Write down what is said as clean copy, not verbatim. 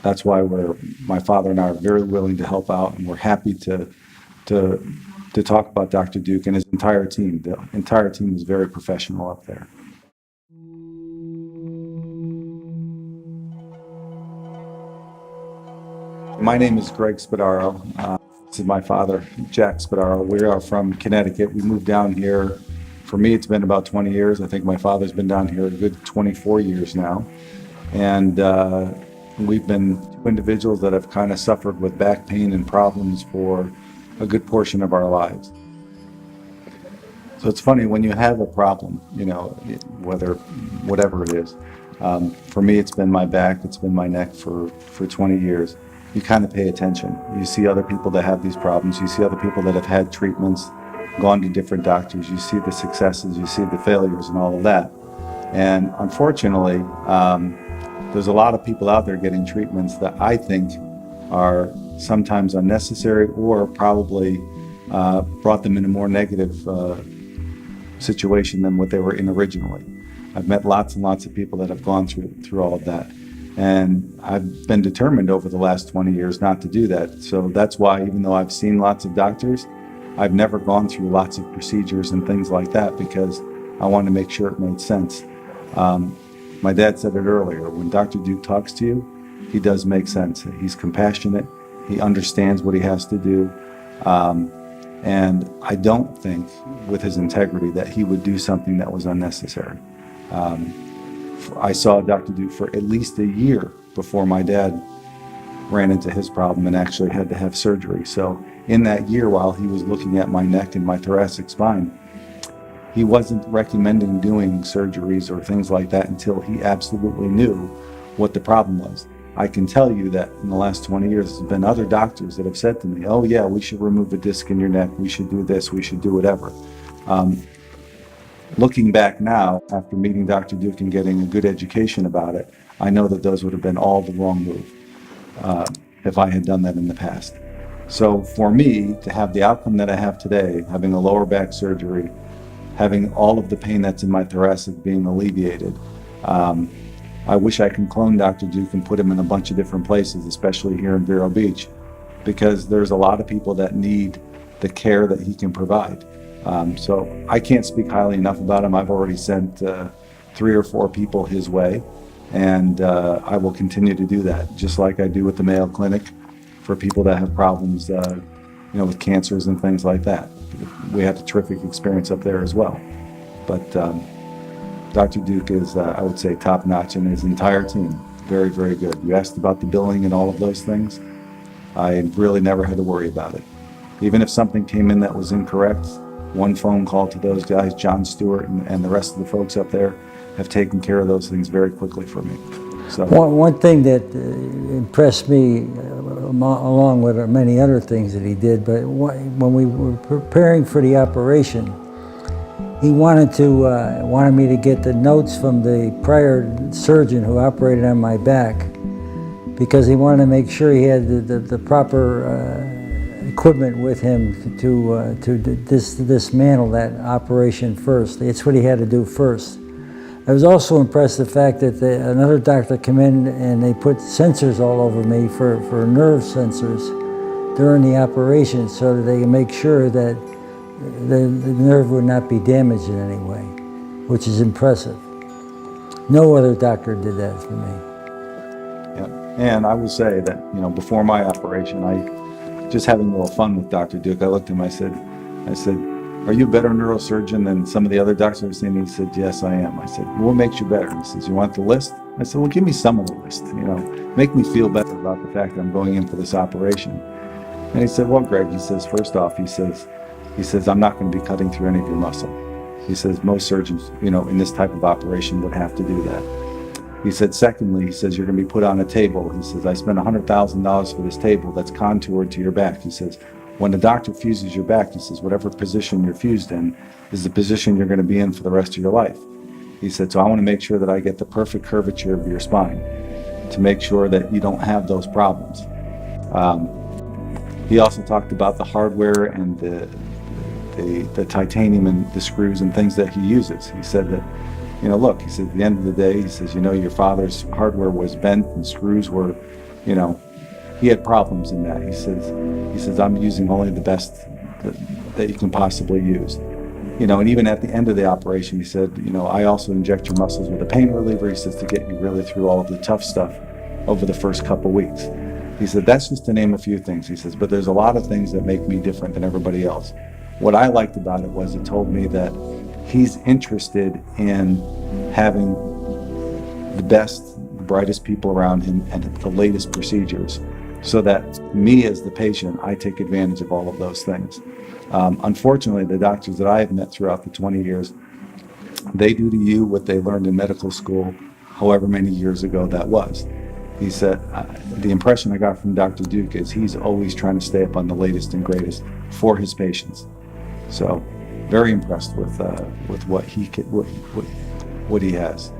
that's why my father and I are very willing to help out, and we're happy to talk about Dr. Deuk and his entire team. The entire team is very professional up there. My name is Greg Spadaro. This is my father, Jack Spadaro. We are from Connecticut. We moved down here. For me, it's been about 20 years. I think my father's been down here a good 24 years now. And we've been two individuals that have kind of suffered with back pain and problems for a good portion of our lives. So it's funny, when you have a problem, you know, whatever it is. For me, it's been my back, it's been my neck for 20 years. You kind of pay attention. You see other people that have these problems. You see other people that have had treatments, gone to different doctors. You see the successes, you see the failures and all of that. And unfortunately, there's a lot of people out there getting treatments that I think are sometimes unnecessary or probably brought them in a more negative situation than what they were in originally. I've met lots and lots of people that have gone through all of that. And I've been determined over the last 20 years not to do that. So that's why, even though I've seen lots of doctors, I've never gone through lots of procedures and things like that, because I wanted to make sure it made sense. My dad said it earlier, when Dr. Deuk talks to you, he does make sense. He's compassionate, he understands what he has to do. And I don't think, with his integrity, that he would do something that was unnecessary. I saw Dr. Deuk for at least a year before my dad ran into his problem and actually had to have surgery. So in that year, while he was looking at my neck and my thoracic spine, he wasn't recommending doing surgeries or things like that until he absolutely knew what the problem was. I can tell you that in the last 20 years, there's been other doctors that have said to me, oh yeah, we should remove a disc in your neck, we should do this, we should do whatever. Looking back now, after meeting Dr. Deuk and getting a good education about it, I know that those would have been all the wrong move if I had done that in the past. So for me, to have the outcome that I have today, having a lower back surgery, having all of the pain that's in my thoracic being alleviated, I wish I could clone Dr. Deuk and put him in a bunch of different places, especially here in Vero Beach, because there's a lot of people that need the care that he can provide. So I can't speak highly enough about him. I've already sent 3 or 4 people his way, and I will continue to do that, just like I do with the Mayo Clinic for people that have problems, with cancers and things like that. We had a terrific experience up there as well. But Dr. Deuk is, I would say, top-notch, and his entire team, very, very good. You asked about the billing and all of those things. I really never had to worry about it. Even if something came in that was incorrect, one phone call to those guys, John Stewart and the rest of the folks up there, have taken care of those things very quickly for me. So one thing that impressed me, along with many other things that he did, but when we were preparing for the operation, he wanted me to get the notes from the prior surgeon who operated on my back, because he wanted to make sure he had the proper equipment with him to dismantle that operation first. It's what he had to do first. I was also impressed the fact that another doctor came in and they put sensors all over me for nerve sensors during the operation, so that they can make sure that the nerve would not be damaged in any way, which is impressive. No other doctor did that for me. Yeah, and I will say that, before my operation, I just having a little fun with Dr. Deuk, I looked at him, I said, are you a better neurosurgeon than some of the other doctors I've seen? He said, yes, I am. I said, well, what makes you better? He says, you want the list? I said, well, give me some of the list, make me feel better about the fact that I'm going in for this operation. And he said, well, Greg, he says, first off, he says, I'm not going to be cutting through any of your muscle. He says, most surgeons, in this type of operation would have to do that. He said, secondly, he says, you're going to be put on a table. He says, I spent $100,000 for this table that's contoured to your back. He says, when the doctor fuses your back, he says, whatever position you're fused in is the position you're going to be in for the rest of your life. He said, so I want to make sure that I get the perfect curvature of your spine to make sure that you don't have those problems. He also talked about the hardware and the titanium and the screws and things that he uses. He said that, look, he said, at the end of the day, he says, your father's hardware was bent and screws were you know, he had problems in that. He says, I'm using only the best that you can possibly use. You know, and even at the end of the operation, he said, you know, I also inject your muscles with a pain reliever. He says, to get you really through all of the tough stuff over the first couple weeks. He said, that's just to name a few things. He says, but there's a lot of things that make me different than everybody else. What I liked about it was it told me that he's interested in having the best, the brightest people around him and the latest procedures, so that me as the patient, I take advantage of all of those things. Unfortunately, the doctors that I have met throughout the 20 years, they do to you what they learned in medical school, however many years ago that was. He said, the impression I got from Dr. Deuk is he's always trying to stay up on the latest and greatest for his patients. So, very impressed with what he has.